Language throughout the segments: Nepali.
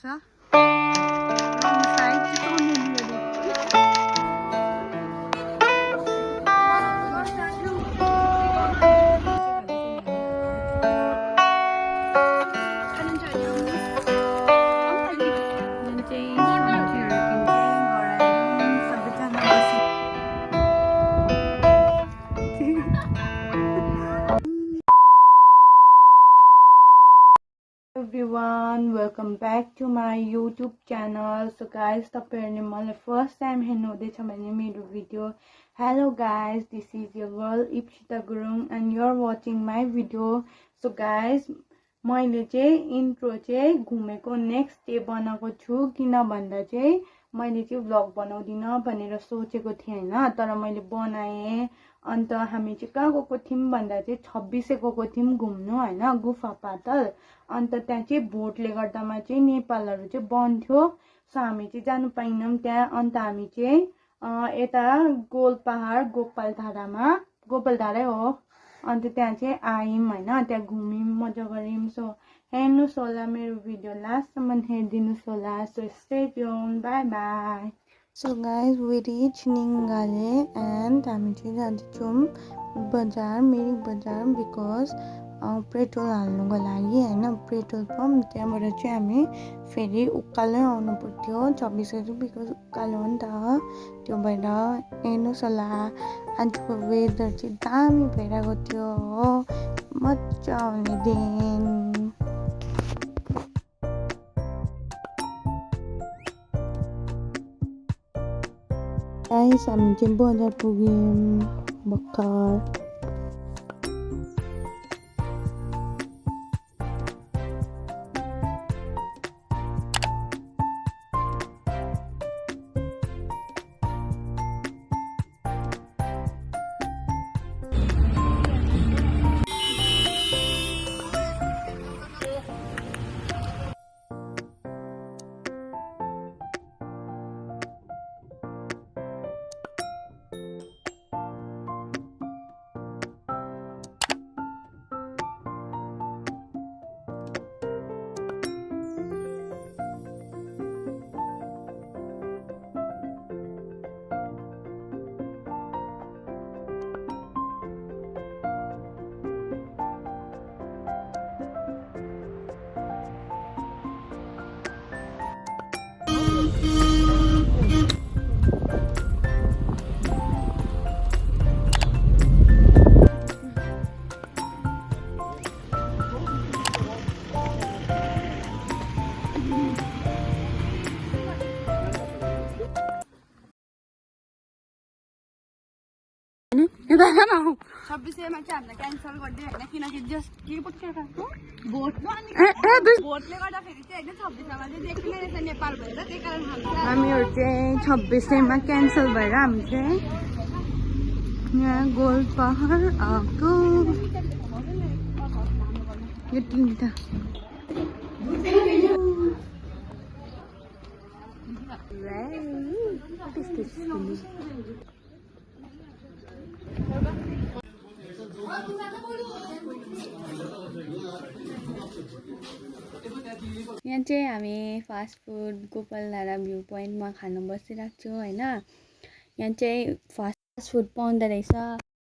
छ रङ side चिताउनु everyone, welcome back to my YouTube channel. So guys, तपाईहरुले मलाई first time हेर्नु हुँदैछ भने मेरो video. Hello guys, this is your girl Ipshita Gurung and you're watching my video. So guys, मैले चाहिँ इन्ट्रो चाहिँ घुमेको नेक्स्ट डे बनाएको छु किन भन्दा चाहिँ मैले चाहिँ भ्लग बनाउँदिन भनेर सोचेको थिएँ हैन, तर मैले बनाए. अन्त हामी चाहिँ कहाँ गएको थियौं भन्दा चाहिँ 26 गएको थियौं घुम्नु हैन, गुफा पातल. अन्त त्यहाँ चाहिँ भोटले गर्दामा चाहिँ नेपालहरु चाहिँ बन्द थियो, सो हामी चाहिँ जानु पाइनौं त्यहाँ. अन्त हामी चाहिँ यता गोलपहाड गोपालधारै हो, अन्त त्यहाँ चाहिँ आयौं हैन, त्यहाँ घुम्यौं मजा गर्यौं. सो हेर्नुस् होला मेरो भिडियो लास्टसम्म हेरिदिनुस् होला. So stay tune, bye bye. So guys, we reach Ningale and हामी चाहिँ जान्छौं बजार, मिरिक बजार, बिकज पेट्रोल हाल्नुको लागि हैन, पेट्रोल पम्प. त्यहाँबाट चाहिँ हामी फेरि उकालै आउनु पर्थ्यो 26 गते, बिकज उकालो हो नि त. त्यो भएर हेर्नुस् होला आजको वेदर चाहिँ दामी भइरहेको थियो हो, मजा आउने दिन. गाइस हामी चाहिँ बजार पुग्यौं भर्खर. मा चाहिँ हामीलाई क्यान्सल गरिदियो होइन, किनकि जस्ट के पो भोटले गर्दाखेरि चाहिँ होइन 26 मा चाहिँ देखिने रहेछ नेपाल भएर, त्यही कारण हामीहरु चाहिँ 26 मा क्यान्सल भएर हामी चाहिँ यहाँ गोलपहाड आएको. यो तिनटा यहाँ चाहिँ हामी फास्ट फुड गोपालधारा भ्यू पोइन्टमा खान बसिरहेको छु हैन. यहाँ चाहिँ फास्ट फुड पाउँदो रहेछ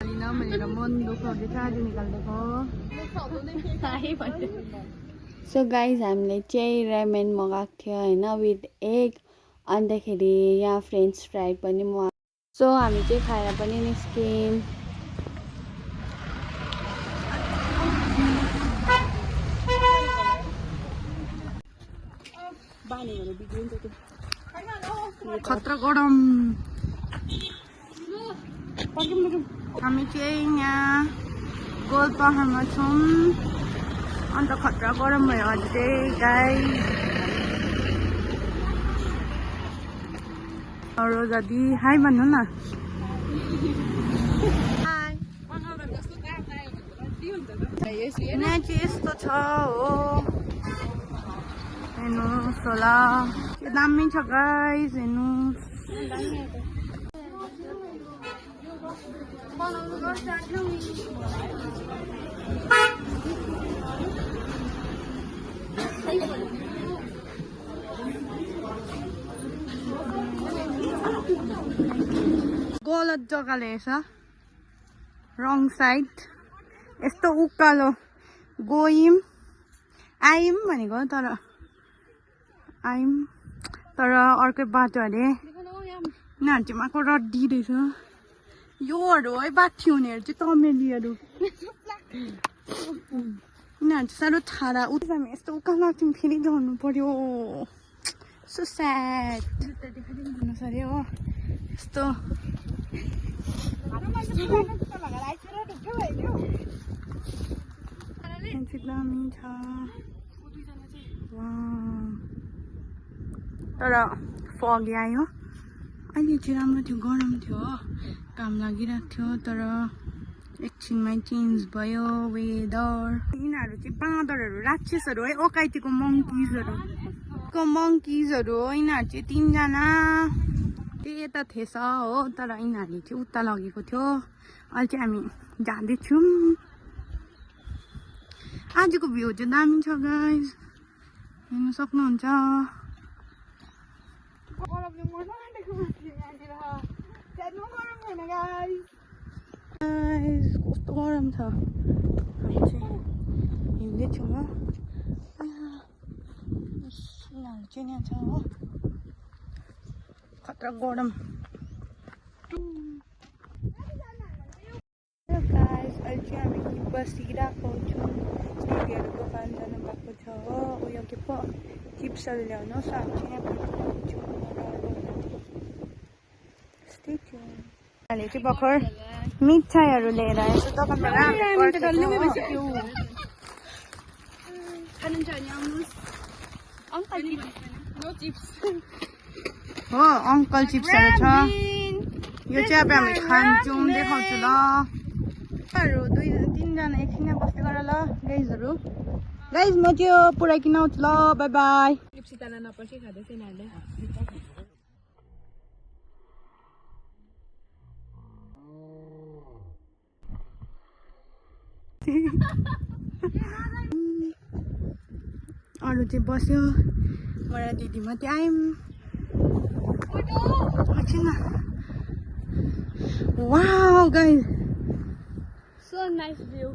भनेर मन दुखाउँदैछ आज निकाल्दैको. सो गाइज हामीले चाहिँ रामेन मगाएको थियो हैन, विथ एग. अन्तखेरि यहाँ फ्रेन्च फ्राई पनि मगाएको. सो हामी चाहिँ खाएर पनि निस्क्यौं. खतरा गरम. हामी चाहिँ यहाँ गोलपहाडमा छौँ, अन्त खतरा गरम भयो आज चाहिँ गाइस. रोजा दी हाई भन्नु न. यहाँ चाहिँ यस्तो छ हो, हेर्नुहोस् होला, दामी छ गाइस, हेर्नुहोस्. गलत जग्गाले रहेछ रङ साइड यस्तो उकालो गयौँ आयौँ भनेको तर अर्कै बाटो अरे यिनीहरू चाहिँ माको रड्डी रहेछ योहरू है बाठी हुनेहरू चाहिँ तमेलीहरू यिनीहरू चाहिँ साह्रो छाडा हामी यस्तो उकालो लाग्थ्यौँ फेरि झर्नु पर्यो सो स्याड सरी हो यस्तो दामी छ तर फगी आयो अहिले चाहिँ राम्रो थियो गरम थियो काम लागिरहेको थियो तर एकछिनमै चेन्ज भयो वेदर यिनीहरू चाहिँ बाँदरहरू राक्षसहरू है ओकाइटीको मङ्किजहरू हो यिनीहरू चाहिँ 3 जना यता थिएछ हो तर यिनीहरूले चाहिँ उता लगेको थियो अहिले चाहिँ हामी जाँदैछौँ आजको भ्यू चाहिँ दामी छ गाइज हेर्नु सक्नुहुन्छ कस्तो गरम छ हामी चाहिँ हिँड्दैछौँ हो यिनीहरू चाहिँ यहाँ छ हो खतरा गरम गाइज अहिले चाहिँ हामी बसिरहेको छौँ साथीहरू दोकान जानु भएको छ हो उयो के पो चिप्सहरू ल्याउनुहोस् हामी चाहिँ यहाँ अहिले चाहिँ भर्खर मिठाईहरू लिएर यसो दोकानबाट हो अङ्कल चिप्सहरू छ यो चाहिँ अब हामी खान्छौँ देखाउँछु ल 2-3 जना एकछिन बस्दै गर ल गाइज म चाहिँ पुऱ्याइकिन आउँछु ल बाई बाई अरू चाहिँ बस्यो म र दिदी मात्रै आयौँ wow guys So nice view.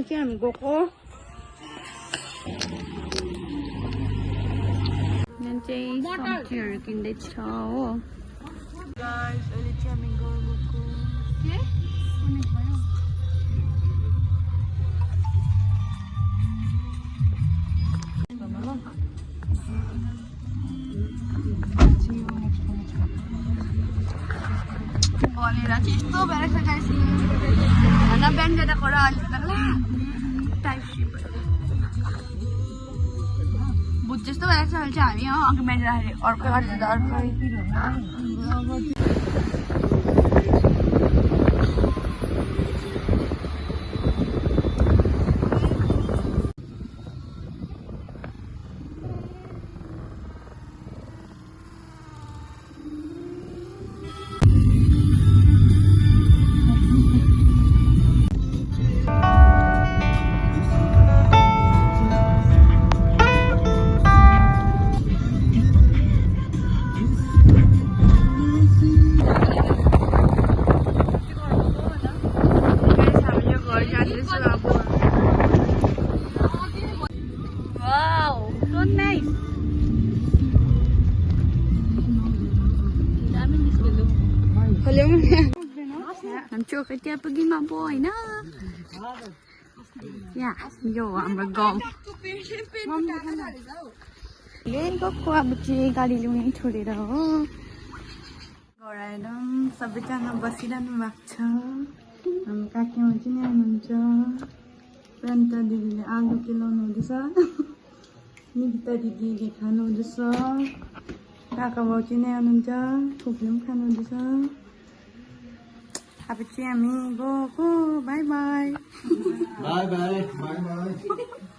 चाहिँ हामी गएको यहाँ चाहिँ सब्जीहरू किन्दैछ हो गाइस अहिले चाहिँ हामी गएको बिहान जाँदा खोला अहिले त ला टाइप बुझ जस्तो भइरहेको छ अहिले चाहिँ हामी हो अघि बिहान जाँदाखेरि अर्कै अर्को अर्कै I'm chocolate dia pergi mabuk होइन या यो हाम्रो गाउँ गएको अब चाहिँ गाडी ल्याउने छोडेर हो घर आएर सबैजना बसिरहनु भएको छ हाम्रो काकीमा चाहिँ नि आउनुहुन्छ प्रणता दिदीले आलु केलाउनु हुँदैछ निकिता दिदीले खानु हुँदैछ काका बाउ चाहिँ नि आउनुहुन्छ फुपूले पनि खानु हुँदैछ अब चाहिँ हामी गएको by by by by by by